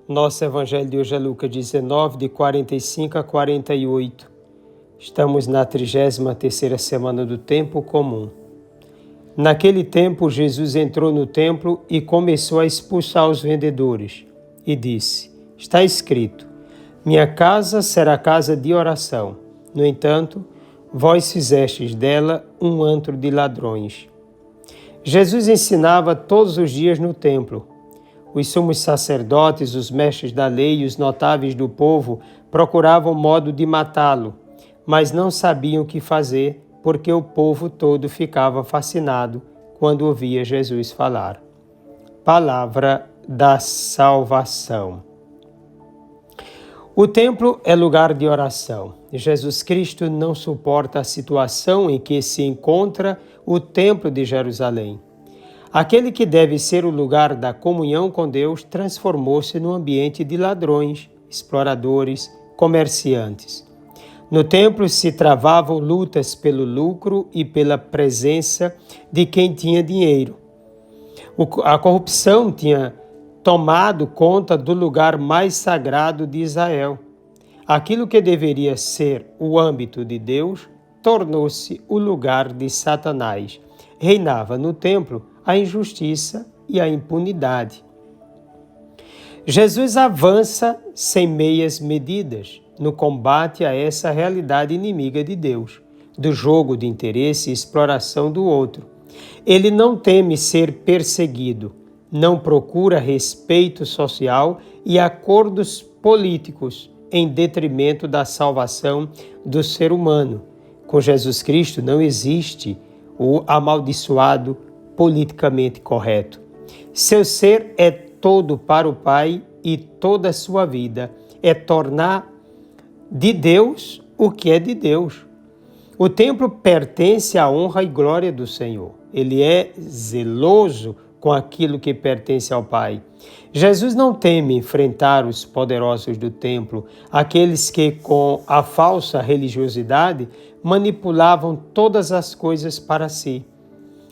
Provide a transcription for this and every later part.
Nosso Evangelho de hoje é Lucas 19, de 45 a 48. Estamos na 33ª semana do Tempo Comum. Naquele tempo, Jesus entrou no templo e começou a expulsar os vendedores. E disse: Está escrito, minha casa será casa de oração. No entanto, vós fizestes dela um antro de ladrões. Jesus ensinava todos os dias no templo. Os sumos sacerdotes, os mestres da lei e os notáveis do povo procuravam modo de matá-lo, mas não sabiam o que fazer, porque o povo todo ficava fascinado quando ouvia Jesus falar. Palavra da salvação. O templo é lugar de oração. Jesus Cristo não suporta a situação em que se encontra o templo de Jerusalém. Aquele que deve ser o lugar da comunhão com Deus transformou-se num ambiente de ladrões, exploradores, comerciantes. No templo se travavam lutas pelo lucro e pela presença de quem tinha dinheiro. A corrupção tinha tomado conta do lugar mais sagrado de Israel. Aquilo que deveria ser o âmbito de Deus tornou-se o lugar de Satanás. Reinava no templo a injustiça e a impunidade. Jesus avança sem meias medidas no combate a essa realidade inimiga de Deus, do jogo de interesse e exploração do outro. Ele não teme ser perseguido, não procura respeito social e acordos políticos em detrimento da salvação do ser humano. Com Jesus Cristo não existe o amaldiçoado politicamente correto. Seu ser é todo para o Pai e toda a sua vida é tornar de Deus o que é de Deus. O templo pertence à honra e glória do Senhor. Ele é zeloso com aquilo que pertence ao Pai. Jesus não teme enfrentar os poderosos do templo, aqueles que, com a falsa religiosidade, manipulavam todas as coisas para si.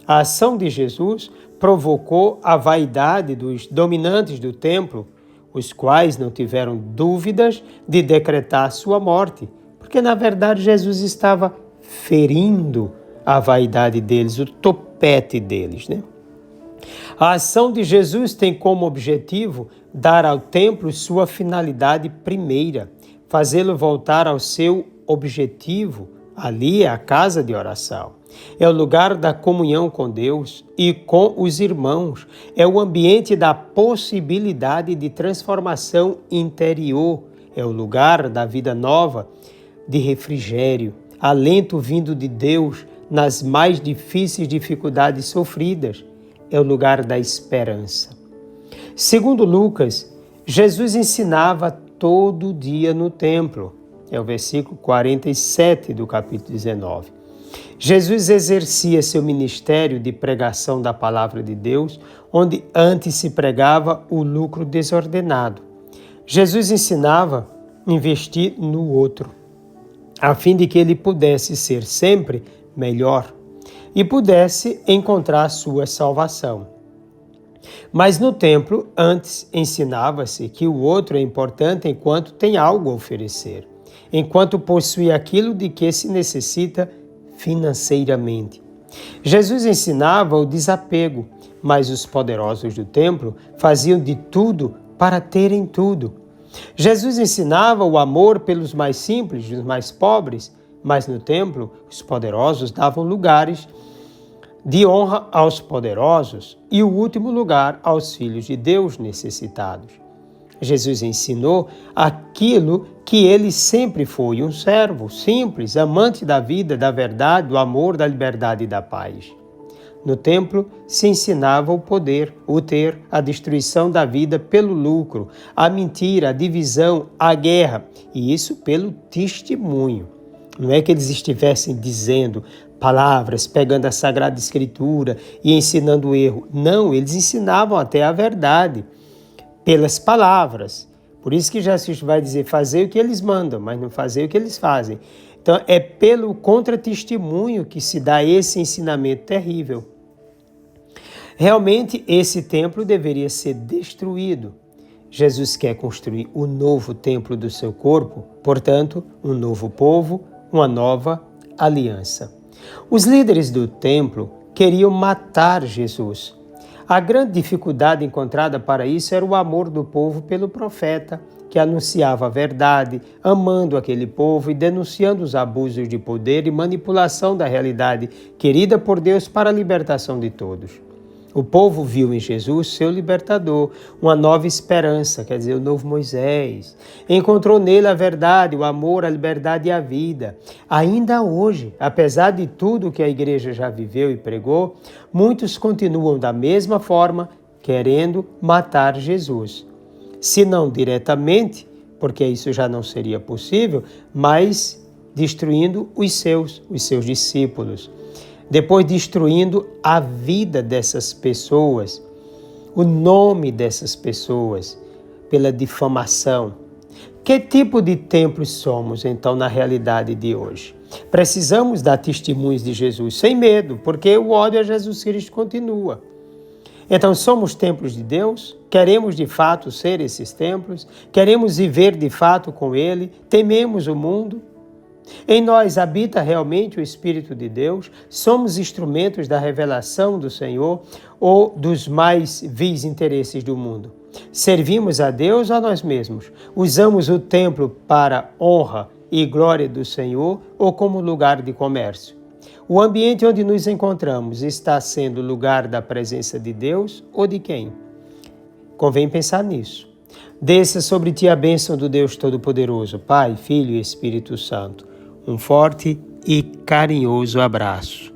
A ação de Jesus provocou a vaidade dos dominantes do templo, os quais não tiveram dúvidas de decretar sua morte, porque na verdade Jesus estava ferindo a vaidade deles, o topete deles, né? A ação de Jesus tem como objetivo dar ao templo sua finalidade primeira, fazê-lo voltar ao seu objetivo, ali é a casa de oração. É o lugar da comunhão com Deus e com os irmãos. É o ambiente da possibilidade de transformação interior. É o lugar da vida nova, de refrigério, alento vindo de Deus nas mais difíceis dificuldades sofridas. É o lugar da esperança. Segundo Lucas, Jesus ensinava todo dia no templo. É o versículo 47 do capítulo 19. Jesus exercia seu ministério de pregação da palavra de Deus, onde antes se pregava o lucro desordenado. Jesus ensinava a investir no outro, a fim de que ele pudesse ser sempre melhor e pudesse encontrar sua salvação. Mas no templo, antes ensinava-se que o outro é importante enquanto tem algo a oferecer, enquanto possui aquilo de que se necessita financeiramente. Jesus ensinava o desapego, mas os poderosos do templo faziam de tudo para terem tudo. Jesus ensinava o amor pelos mais simples, dos mais pobres, mas no templo os poderosos davam lugares de honra aos poderosos e o último lugar aos filhos de Deus necessitados. Jesus ensinou aquilo que ele sempre foi, um servo simples, amante da vida, da verdade, do amor, da liberdade e da paz. No templo se ensinava o poder, o ter, a destruição da vida pelo lucro, a mentira, a divisão, a guerra, e isso pelo testemunho. Não é que eles estivessem dizendo palavras, pegando a Sagrada Escritura e ensinando o erro. Não, eles ensinavam até a verdade pelas palavras. Por isso que Jesus vai dizer, fazer o que eles mandam, mas não fazer o que eles fazem. Então, é pelo contra-testemunho que se dá esse ensinamento terrível. Realmente, esse templo deveria ser destruído. Jesus quer construir o novo templo do seu corpo, portanto, um novo povo, uma nova aliança. Os líderes do templo queriam matar Jesus. A grande dificuldade encontrada para isso era o amor do povo pelo profeta, que anunciava a verdade, amando aquele povo e denunciando os abusos de poder e manipulação da realidade querida por Deus para a libertação de todos. O povo viu em Jesus seu libertador, uma nova esperança, quer dizer, o novo Moisés. Encontrou nele a verdade, o amor, a liberdade e a vida. Ainda hoje, apesar de tudo que a igreja já viveu e pregou, muitos continuam da mesma forma, querendo matar Jesus. Se não diretamente, porque isso já não seria possível, mas destruindo os seus discípulos. Depois destruindo a vida dessas pessoas, o nome dessas pessoas, pela difamação. Que tipo de templo somos, então, na realidade de hoje? Precisamos dar testemunhos de Jesus sem medo, porque o ódio a Jesus Cristo continua. Então, somos templos de Deus? Queremos de fato ser esses templos? Queremos viver de fato com Ele? Tememos o mundo? Em nós habita realmente o Espírito de Deus? Somos instrumentos da revelação do Senhor ou dos mais vis interesses do mundo? Servimos a Deus ou a nós mesmos? Usamos o templo para honra e glória do Senhor ou como lugar de comércio? O ambiente onde nos encontramos está sendo lugar da presença de Deus ou de quem? Convém pensar nisso. Desça sobre ti a bênção do Deus Todo-Poderoso, Pai, Filho e Espírito Santo. Um forte e carinhoso abraço.